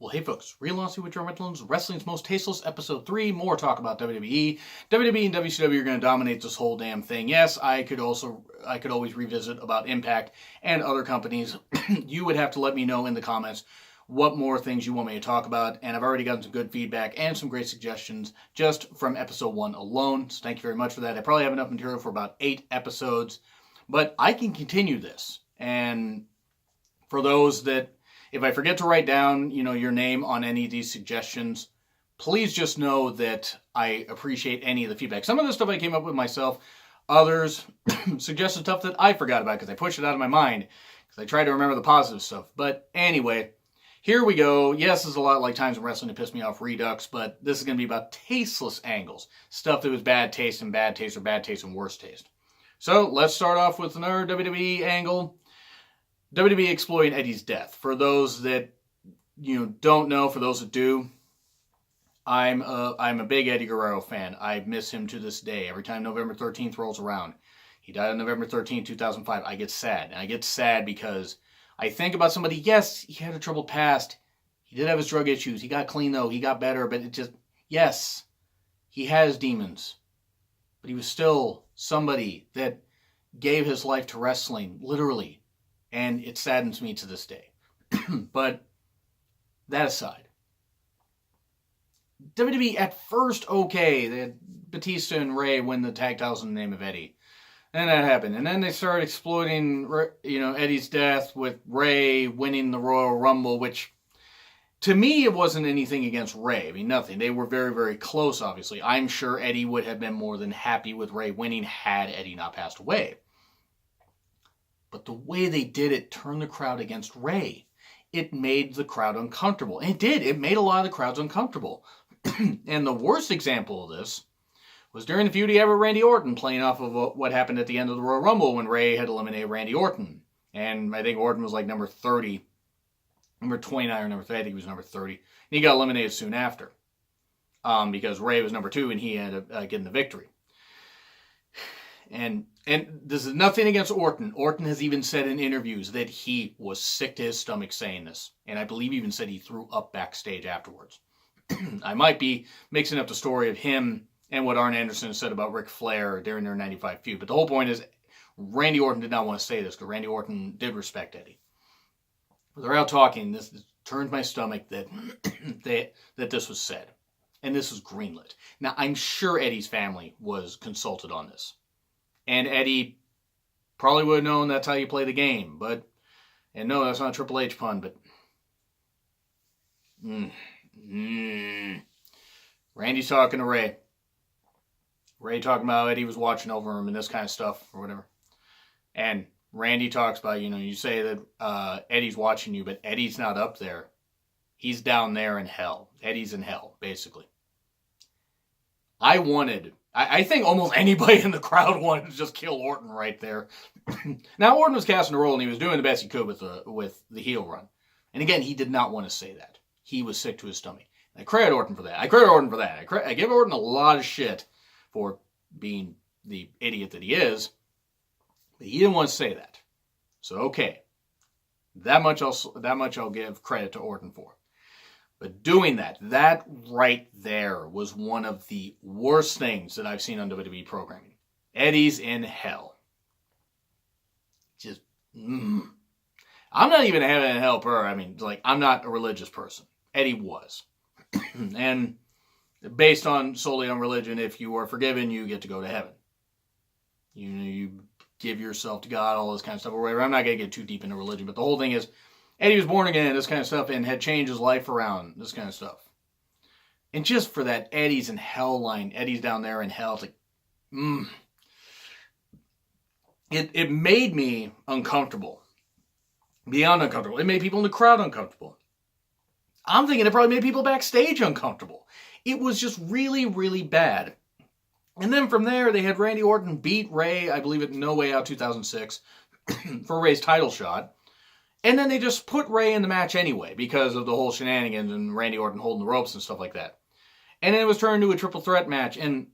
Well, hey folks, Real Honesty with Joe Reynolds, Wrestling's Most Tasteless, Episode 3, more talk about WWE. WWE and WCW are going to dominate this whole damn thing. Yes, I could always revisit about Impact and other companies. You would have to let me know in the comments what more things you want me to talk about, and I've already gotten some good feedback and some great suggestions just from Episode 1 alone, so thank you very much for that. I probably have enough material for about 8 episodes, but I can continue this, and for those that if I forget to write down, your name on any of these suggestions, please just know that I appreciate any of the feedback. Some of the stuff I came up with myself. Others suggested stuff that I forgot about because I pushed it out of my mind because I try to remember the positive stuff. But anyway, here we go. Yes, this is a lot like Times in Wrestling to piss me off Redux, but this is going to be about tasteless angles. Stuff that was bad taste and bad taste or bad taste and worse taste. So let's start off with another WWE angle. WWE exploiting Eddie's death. For those that don't know, for those that do, I'm a big Eddie Guerrero fan. I miss him to this day. Every time November 13th rolls around, he died on November 13th, 2005. I get sad, and I get sad because I think about somebody. Yes, he had a troubled past. He did have his drug issues. He got clean though. He got better, but yes, he has demons, but he was still somebody that gave his life to wrestling, literally. And it saddens me to this day. But that aside, WWE at first okay. They had Batista and Ray win the tag titles in the name of Eddie. Then that happened. And then they started exploiting Eddie's death with Ray winning the Royal Rumble, which to me it wasn't anything against Ray. I mean, nothing. They were very, very close, obviously. I'm sure Eddie would have been more than happy with Ray winning had Eddie not passed away. But the way they did it turned the crowd against Ray. It made the crowd uncomfortable. And it did. It made a lot of the crowds uncomfortable. And the worst example of this was during the feud he had with Randy Orton, playing off of what happened at the end of the Royal Rumble when Ray had eliminated Randy Orton. And I think Orton was like number 30. Number 29 or number 30. I think he was number 30. And he got eliminated soon after. Because Ray was number 2 and he ended up getting the victory. And this is nothing against Orton. Orton has even said in interviews that he was sick to his stomach saying this. And I believe even said he threw up backstage afterwards. I might be mixing up the story of him and what Arn Anderson said about Ric Flair during their 95 feud. But the whole point is Randy Orton did not want to say this because Randy Orton did respect Eddie. But they're out talking. This turns my stomach that, that this was said. And this was greenlit. Now, I'm sure Eddie's family was consulted on this. And Eddie probably would have known that's how you play the game. And no, that's not a Triple H pun, but Randy's talking to Ray. Ray talking about how Eddie was watching over him and this kind of stuff or whatever. And Randy talks about, you say that Eddie's watching you, but Eddie's not up there. He's down there in hell. Eddie's in hell, basically. I think almost anybody in the crowd wanted to just kill Orton right there. Now, Orton was casting a role, and he was doing the best he could with the heel run. And again, he did not want to say that. He was sick to his stomach. And I credit Orton for that. I give Orton a lot of shit for being the idiot that he is, but he didn't want to say that. So, okay. That much I'll give credit to Orton for. But doing that right there was one of the worst things that I've seen on WWE programming. Eddie's in hell. I'm not even a heaven and hell per. I mean, I'm not a religious person. Eddie was. And based solely on religion, if you are forgiven, you get to go to heaven. You give yourself to God, all this kind of stuff or whatever. I'm not going to get too deep into religion, but the whole thing is, Eddie was born again, this kind of stuff, and had changed his life around, this kind of stuff. And just for that Eddie's in hell line, Eddie's down there in hell, it's It made me uncomfortable. Beyond uncomfortable. It made people in the crowd uncomfortable. I'm thinking it probably made people backstage uncomfortable. It was just really, really bad. And then from there, they had Randy Orton beat Ray, I believe at No Way Out 2006, for Ray's title shot. And then they just put Ray in the match anyway because of the whole shenanigans and Randy Orton holding the ropes and stuff like that. And then it was turned into a triple threat match. And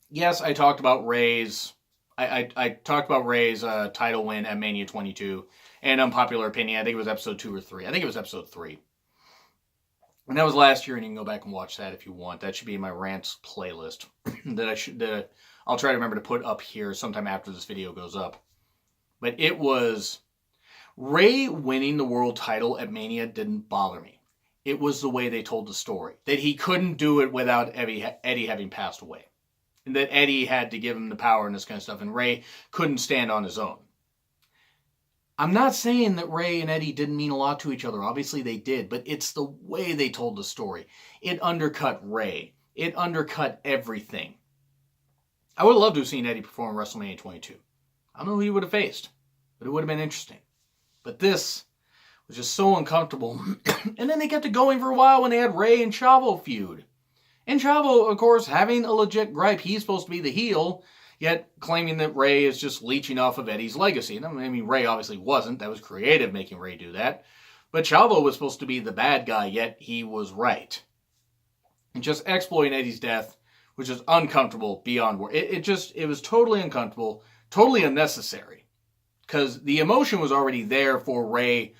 yes, I talked about Ray's title win at Mania 22. And unpopular opinion, I think it was episode 2 or 3. I think it was episode 3. And that was last year, and you can go back and watch that if you want. That should be in my rants playlist I'll try to remember to put up here sometime after this video goes up. But it was Ray winning the world title at Mania didn't bother me. It was the way they told the story. That he couldn't do it without Eddie having passed away. And that Eddie had to give him the power and this kind of stuff. And Ray couldn't stand on his own. I'm not saying that Ray and Eddie didn't mean a lot to each other. Obviously they did. But it's the way they told the story. It undercut Ray. It undercut everything. I would have loved to have seen Eddie perform WrestleMania 22. I don't know who he would have faced. But it would have been interesting. But this was just so uncomfortable. And then they kept it going for a while when they had Ray and Chavo feud. And Chavo, of course, having a legit gripe. He's supposed to be the heel, yet claiming that Ray is just leeching off of Eddie's legacy. And I mean, Ray obviously wasn't. That was creative making Ray do that. But Chavo was supposed to be the bad guy, yet he was right. And just exploiting Eddie's death was just uncomfortable beyond words. It was totally uncomfortable, totally unnecessary. Because the emotion was already there for Ray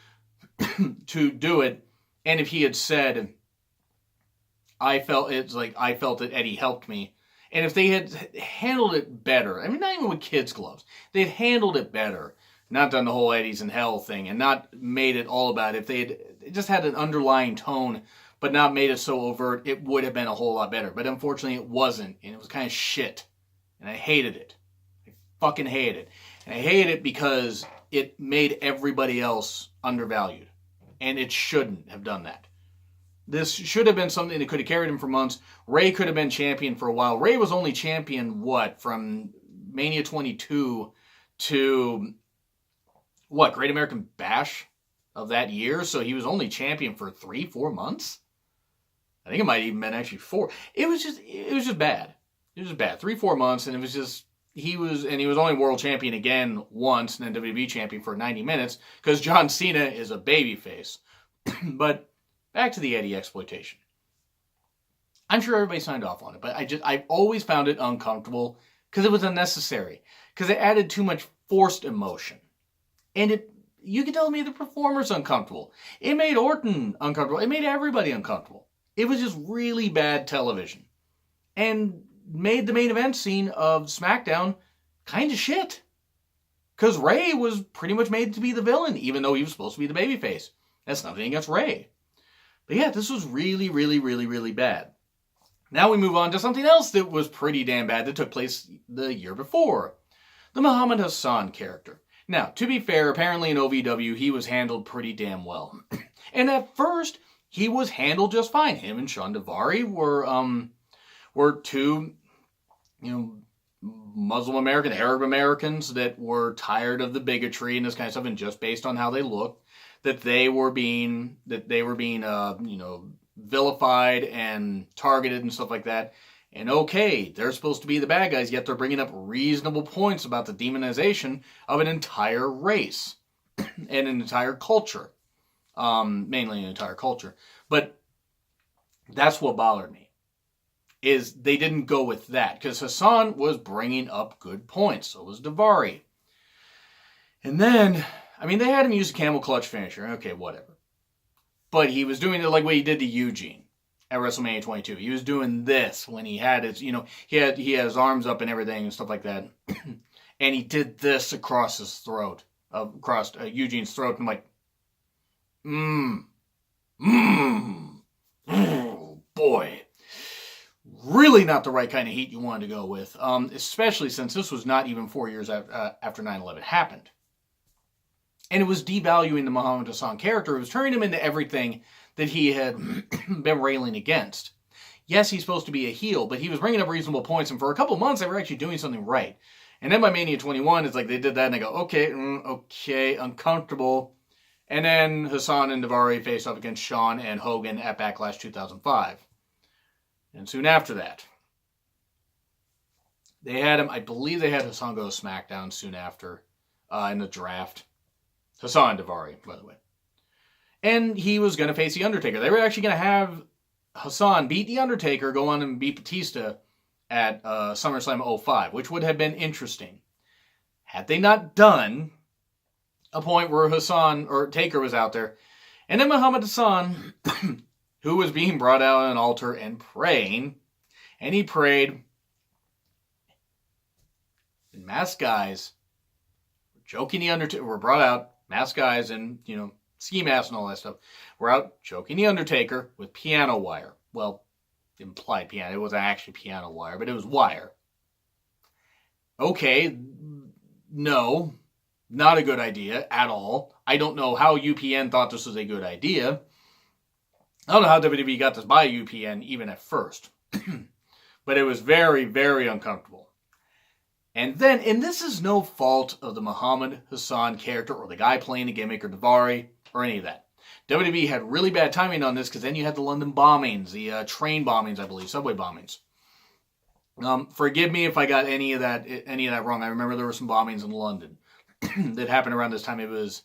to do it. And if he had said, I felt that Eddie helped me. And if they had handled it better, I mean, not even with kids' gloves, they'd handled it better, not done the whole Eddie's in hell thing, and not made it all about it. If they had just had an underlying tone, but not made it so overt, it would have been a whole lot better. But unfortunately, it wasn't, and it was kind of shit. And I hated it. I fucking hated it. And I hated it because it made everybody else undervalued. And it shouldn't have done that. This should have been something that could have carried him for months. Ray could have been champion for a while. Ray was only champion, from Mania 22 to, Great American Bash of that year? So he was only champion for 3-4 months? I think it might have even been actually 4. It was just bad. It was just bad. 3-4 months, and it was just, he was only world champion again once, and then WWE champion for 90 minutes, because John Cena is a babyface. But back to the Eddie exploitation. I'm sure everybody signed off on it, but I've always found it uncomfortable because it was unnecessary. Because it added too much forced emotion. And you could tell me the performer's uncomfortable. It made Orton uncomfortable. It made everybody uncomfortable. It was just really bad television. And made the main event scene of SmackDown kind of shit. Because Ray was pretty much made to be the villain, even though he was supposed to be the babyface. That's nothing against Ray. But yeah, this was really, really, really, really bad. Now we move on to something else that was pretty damn bad that took place the year before. The Muhammad Hassan character. Now, to be fair, apparently in OVW, he was handled pretty damn well. And at first, he was handled just fine. Him and Sean Daivari were two, Muslim American, Arab Americans that were tired of the bigotry and this kind of stuff, and just based on how they looked, that they were being vilified and targeted and stuff like that. And okay, they're supposed to be the bad guys, yet they're bringing up reasonable points about the demonization of an entire race and an entire culture. Mainly an entire culture. But that's what bothered me, is they didn't go with that. Because Hassan was bringing up good points. So was Daivari. And then, they had him use a camel clutch finisher. Okay, whatever. But he was doing it like what he did to Eugene at WrestleMania 22. He was doing this when he had his, he had his arms up and everything and stuff like that. And he did this across his throat, across Eugene's throat. And I'm like, oh boy. Really not the right kind of heat you wanted to go with. Especially since this was not even 4 years after 9/11 happened. And it was devaluing the Muhammad Hassan character. It was turning him into everything that he had been railing against. Yes, he's supposed to be a heel, but he was bringing up reasonable points, and for a couple months, they were actually doing something right. And then by Mania 21, it's like they did that, and they go, okay, uncomfortable. And then Hassan and Daivari faced off against Shawn and Hogan at Backlash 2005. And soon after that, they had him, I believe they had Hassan go to SmackDown soon after in the draft. Hassan Daivari, by the way. And he was going to face The Undertaker. They were actually going to have Hassan beat The Undertaker, go on and beat Batista at SummerSlam 05, which would have been interesting. Had they not done a point where Hassan or Taker was out there, and then Muhammad Hassan, who was being brought out on an altar and praying. And he prayed. And masked guys, joking the Undertaker, were brought out, masked guys and, ski masks and all that stuff, were out choking the Undertaker with piano wire. Well, implied piano. It wasn't actually piano wire, but it was wire. Okay, no, not a good idea at all. I don't know how UPN thought this was a good idea. I don't know how WWE got this by UPN even at first. But it was very, very uncomfortable. And then, and this is no fault of the Muhammad Hassan character or the guy playing the gimmick or Daivari or any of that. WWE had really bad timing on this because then you had the London bombings, the train bombings, I believe, subway bombings. Forgive me if I got any of that wrong. I remember there were some bombings in London that happened around this time. It was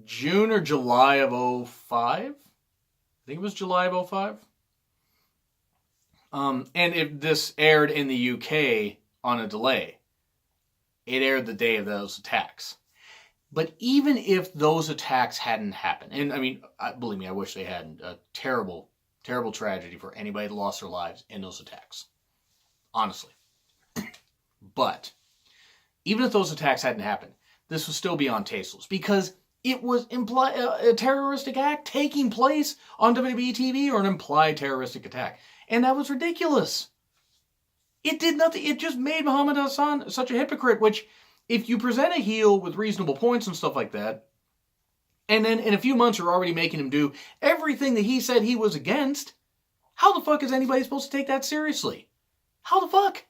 June or July of 2005. I think it was July of 2005. And if this aired in the UK on a delay, it aired the day of those attacks. But even if those attacks hadn't happened, and I mean, believe me, I wish they hadn't. A terrible, terrible tragedy for anybody that lost their lives in those attacks. Honestly. But even if those attacks hadn't happened, this would still be on Tasteless because it was a terroristic act taking place on WWE TV or an implied terroristic attack. And that was ridiculous. It did nothing. It just made Muhammad Hassan such a hypocrite, which if you present a heel with reasonable points and stuff like that, and then in a few months you're already making him do everything that he said he was against, how the fuck is anybody supposed to take that seriously? How the fuck?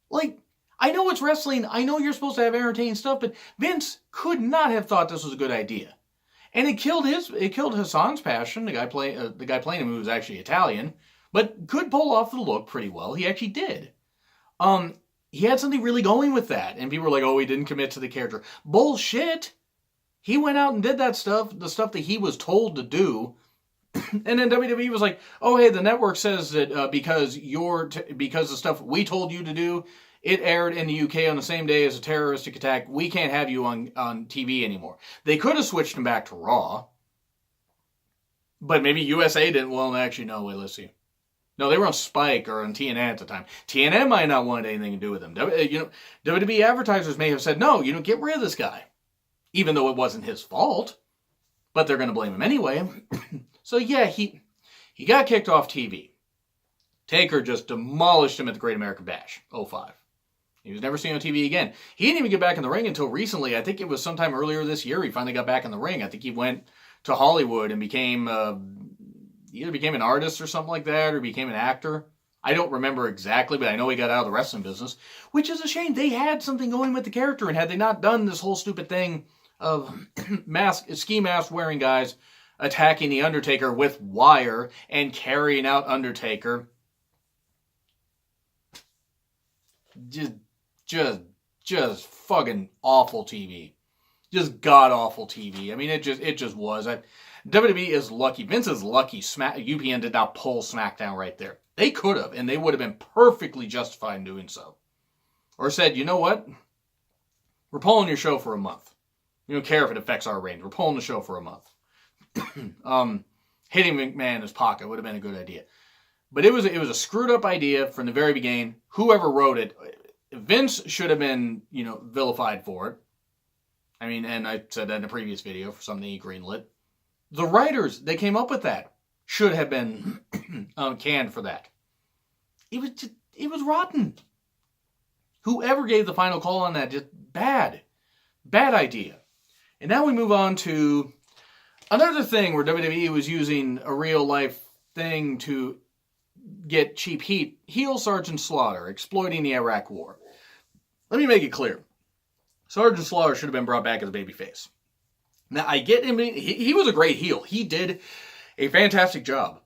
Like, I know it's wrestling. I know you're supposed to have entertaining stuff, but Vince could not have thought this was a good idea. And it killed Hassan's passion, the guy playing him who was actually Italian, but could pull off the look pretty well. He actually did. He had something really going with that. And people were like, oh, he didn't commit to the character. Bullshit. He went out and did that stuff, the stuff that he was told to do. And then WWE was like, oh, hey, the network says that because the stuff we told you to do, it aired in the UK on the same day as a terroristic attack. We can't have you on TV anymore. They could have switched him back to Raw. But maybe USA didn't. Well, actually, no, wait, let's see. No, they were on Spike or on TNN at the time. TNN might not want anything to do with them. WWE advertisers may have said, no, get rid of this guy. Even though it wasn't his fault. But they're going to blame him anyway. So yeah, he got kicked off TV. Taker just demolished him at the Great American Bash, 2005. He was never seen on TV again. He didn't even get back in the ring until recently. I think it was sometime earlier this year he finally got back in the ring. I think he went to Hollywood and became either became an artist or something like that, or became an actor. I don't remember exactly, but I know he got out of the wrestling business, which is a shame. They had something going with the character, and had they not done this whole stupid thing of ski mask wearing guys attacking the Undertaker with wire and carrying out Undertaker, just fucking awful TV. Just god-awful TV. I mean, it just was. WWE is lucky. Vince is lucky UPN did not pull SmackDown right there. They could have, and they would have been perfectly justified in doing so. Or said, you know what? We're pulling your show for a month. We don't care if it affects our ratings. We're pulling the show for a month. Hitting McMahon in his pocket would have been a good idea. But it was a screwed up idea from the very beginning. Whoever wrote it, Vince should have been, vilified for it. I mean, and I said that in a previous video for something he greenlit. The writers, they came up with that, should have been canned for that. It was rotten. Whoever gave the final call on that, just bad idea. And now we move on to another thing where WWE was using a real life thing to get cheap heat. Heel Sergeant Slaughter, exploiting the Iraq War. Let me make it clear. Sergeant Slaughter should have been brought back as a babyface. Now, I get him. He was a great heel. He did a fantastic job.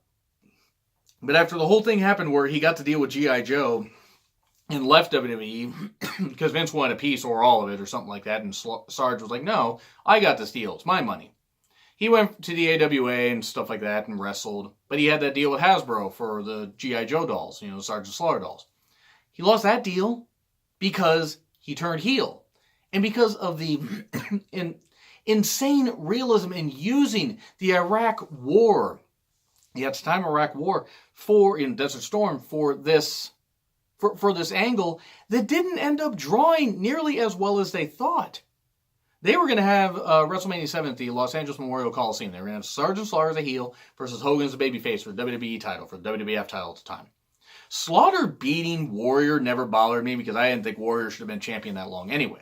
But after the whole thing happened where he got to deal with G.I. Joe and left WWE because Vince wanted a piece or all of it or something like that, and Sarge was like, no, I got this deal. It's my money. He went to the AWA and stuff like that and wrestled. But he had that deal with Hasbro for the G.I. Joe dolls, the Sergeant Slaughter dolls. He lost that deal because he turned heel. And because of the insane realism in using the Iraq War He had time Iraq War for in Desert Storm for this angle that didn't end up drawing nearly as well as they thought. They were going to have WrestleMania 7 at the Los Angeles Memorial Coliseum. They were going to have Sergeant Slaughter as a heel versus Hogan as a babyface for the WWE title, for the WWF title at the time. Slaughter beating Warrior never bothered me because I didn't think Warrior should have been champion that long anyway.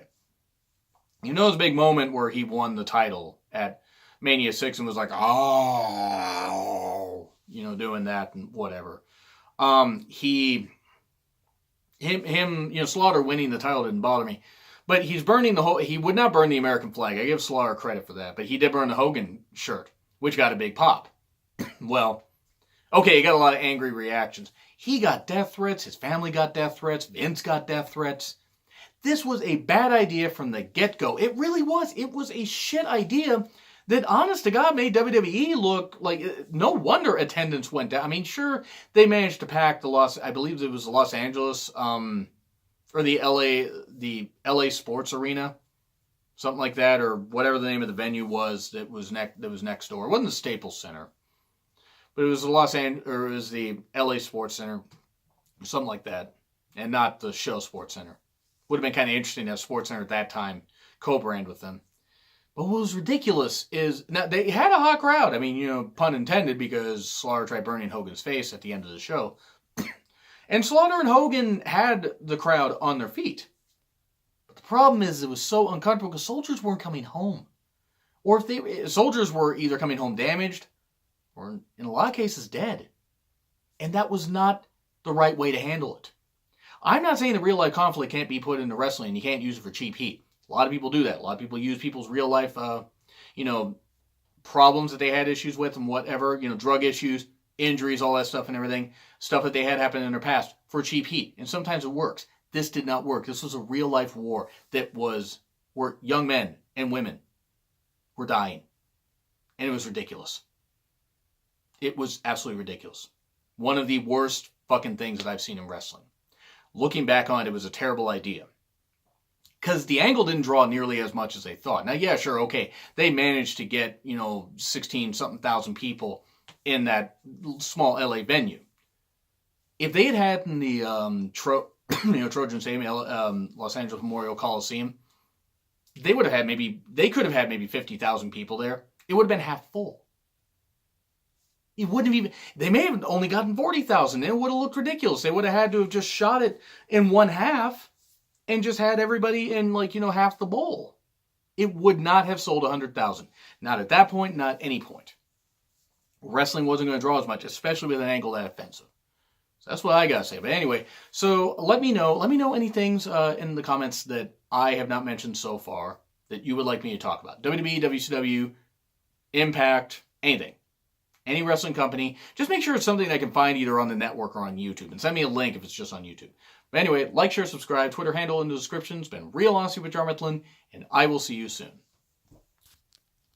You know his big moment where he won the title at Mania 6 and was like, oh, doing that and whatever. Slaughter winning the title didn't bother me. But he's burning he would not burn the American flag. I give Slaughter credit for that. But he did burn the Hogan shirt, which got a big pop. Well, okay, he got a lot of angry reactions. He got death threats. His family got death threats. Vince got death threats. This was a bad idea from the get-go. It really was. It was a shit idea that, honest to God, made WWE look like, no wonder attendance went down. I mean, sure, they managed to pack I believe it was the Los Angeles, or the LA Sports Arena, something like that, or whatever the name of the venue was that was next door. It wasn't the Staples Center, but it was the LA Sports Center, something like that, and not the Show Sports Center. Would have been kind of interesting to have Sports Center at that time co-brand with them. But what was ridiculous is, now they had a hot crowd. I mean, pun intended, because Slaughter tried burning Hogan's face at the end of the show. And Slaughter and Hogan had the crowd on their feet. But the problem is it was so uncomfortable because soldiers weren't coming home. Or soldiers were either coming home damaged or in a lot of cases dead. And that was not the right way to handle it. I'm not saying that real life conflict can't be put into wrestling and you can't use it for cheap heat. A lot of people do that. A lot of people use people's real life, problems that they had issues with and whatever, drug issues, injuries, all that stuff and everything, stuff that they had happen in their past for cheap heat. And sometimes it works. This did not work. This was a real life war where young men and women were dying. And it was ridiculous. It was absolutely ridiculous. One of the worst fucking things that I've seen in wrestling. Looking back on it, it was a terrible idea. Because the angle didn't draw nearly as much as they thought. Now, yeah, sure, okay. They managed to get, 16-something thousand people in that small LA venue. If they had in the Trojan Stadium, Los Angeles Memorial Coliseum, they could have had maybe 50,000 people there. It would have been half full. They may have only gotten 40,000. It would have looked ridiculous. They would have had to have just shot it in one half and just had everybody in half the bowl. It would not have sold 100,000. Not at that point, not any point. Wrestling wasn't going to draw as much, especially with an angle that offensive. So that's what I got to say. But anyway, so let me know any things in the comments that I have not mentioned so far that you would like me to talk about. WWE, WCW, Impact, anything. Any wrestling company. Just make sure it's something I can find either on the network or on YouTube. And send me a link if it's just on YouTube. But anyway, like, share, subscribe. Twitter handle in the description. It's been Real Honesty with Jarmettlin, and I will see you soon.